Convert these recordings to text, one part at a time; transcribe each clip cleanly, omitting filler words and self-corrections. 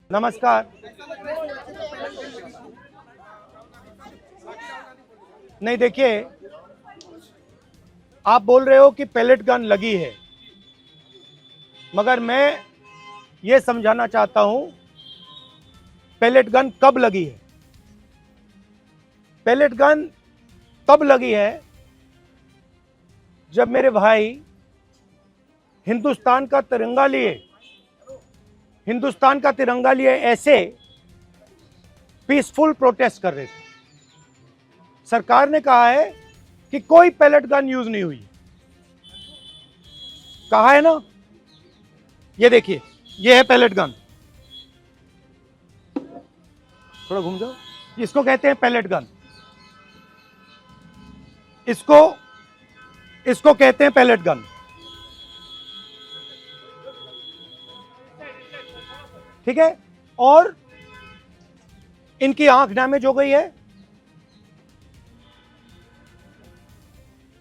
नमस्कार। नहीं देखिए, आप बोल रहे हो कि पैलेट गन लगी है, मगर मैं ये समझाना चाहता हूं पैलेट गन कब लगी है। पैलेट गन तब लगी है जब मेरे भाई हिंदुस्तान का तिरंगा लिए ऐसे पीसफुल प्रोटेस्ट कर रहे थे। सरकार ने कहा है कि कोई पैलेट गन यूज नहीं हुई, कहा है ना। ये देखिए, ये है पैलेट गन, थोड़ा घूम जाओ। इसको कहते हैं पैलेट गन, इसको कहते हैं पैलेट गन। ठीक है, और इनकी आंख डैमेज हो गई है,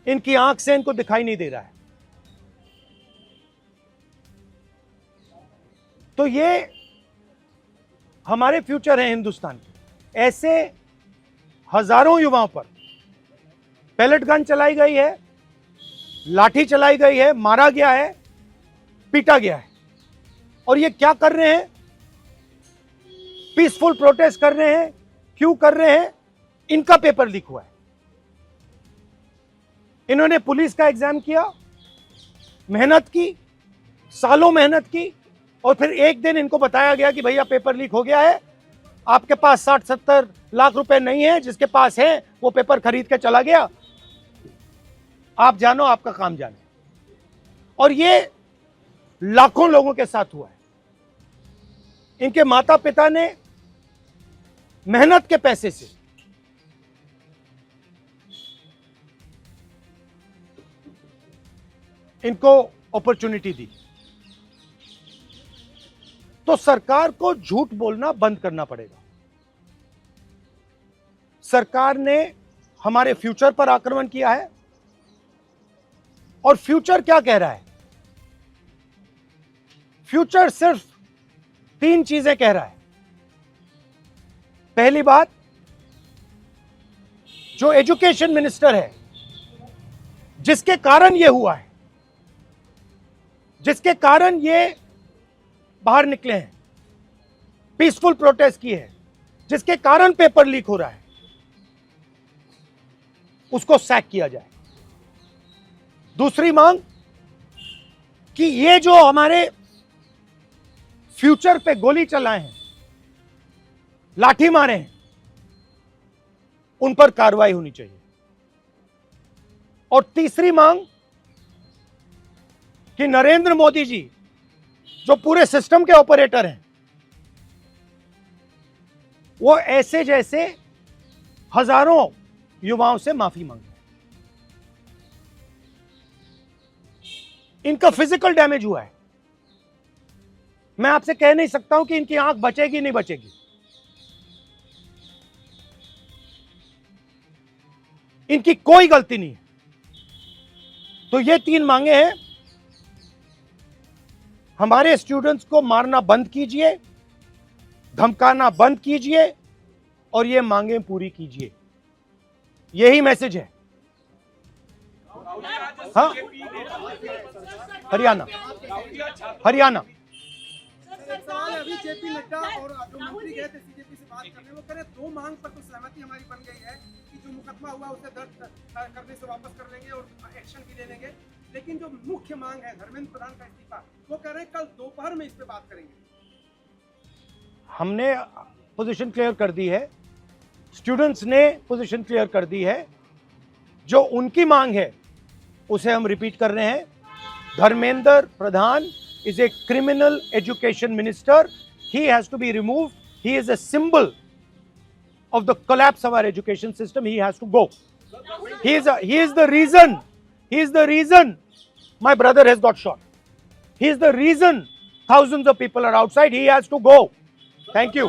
इनकी आंख से इनको दिखाई नहीं दे रहा है। तो ये हमारे फ्यूचर है हिंदुस्तान के। ऐसे हजारों युवाओं पर पैलेट गन चलाई गई है, लाठी चलाई गई है, मारा गया है, पीटा गया है। और ये क्या कर रहे हैं? पीसफुल प्रोटेस्ट कर रहे हैं। क्यों कर रहे हैं? इनका पेपर लीक हुआ है। इन्होंने पुलिस का एग्जाम किया, मेहनत की, सालों मेहनत की, और फिर एक दिन इनको बताया गया कि भैया पेपर लीक हो गया है, आपके पास 60-70 लाख रुपए नहीं है, जिसके पास है वो पेपर खरीद के चला गया, आप जानो, आपका काम जाने। और ये लाखों लोगों के साथ हुआ है। इनके माता पिता ने मेहनत के पैसे से इनको अपॉर्चुनिटी दी। तो सरकार को झूठ बोलना बंद करना पड़ेगा। सरकार ने हमारे फ्यूचर पर आक्रमण किया है, और फ्यूचर क्या कह रहा है? फ्यूचर सिर्फ 3 चीजें कह रहा है। पहली बात, जो एजुकेशन मिनिस्टर है, जिसके कारण यह हुआ है, जिसके कारण ये बाहर निकले हैं, पीसफुल प्रोटेस्ट किए हैं, जिसके कारण पेपर लीक हो रहा है, उसको सैक किया जाए। दूसरी मांग कि ये जो हमारे फ्यूचर पे गोली चलाए हैं, लाठी मारे हैं, उन पर कार्रवाई होनी चाहिए। और तीसरी मांग कि नरेंद्र मोदी जी, जो पूरे सिस्टम के ऑपरेटर हैं, वो ऐसे जैसे हजारों युवाओं से माफी मांगे। इनका फिजिकल डैमेज हुआ है। मैं आपसे कह नहीं सकता हूं कि इनकी आंख बचेगी नहीं बचेगी। इनकी कोई गलती नहीं है। तो ये 3 मांगे हैं। हमारे स्टूडेंट्स को मारना बंद कीजिए, धमकाना बंद कीजिए, और ये मांगे पूरी कीजिए। यही मैसेज है। हाँ, हरियाणा अभी जेपी नड्डा और जो मंत्री गए थे सीजेपी से बात करने, वो कह रहे 2 मांग पर तो सहमति हमारी बन गई है कि जो मुकदमा हुआ उसे दर्ज करने से वापस कर लेंगे और एक्शन भी ले लेंगे। लेकिन जो मुख्य मांग है धर्मेंद्र प्रधान का इस्तीफा, वो कह रहे हैं कल दोपहर में इस पे बात करेंगे। हमने पोजीशन क्लियर कर दी है, स्टूडेंट्स ने पोजीशन क्लियर कर दी है। जो उनकी मांग है उसे हम रिपीट कर रहे हैं। Dharmendra Pradhan is a criminal education minister. He has to be removed. He is a symbol of the collapse of our education system. He has to go. He is the reason my brother has got shot. He is the reason thousands of people are outside. He has to go. Thank you.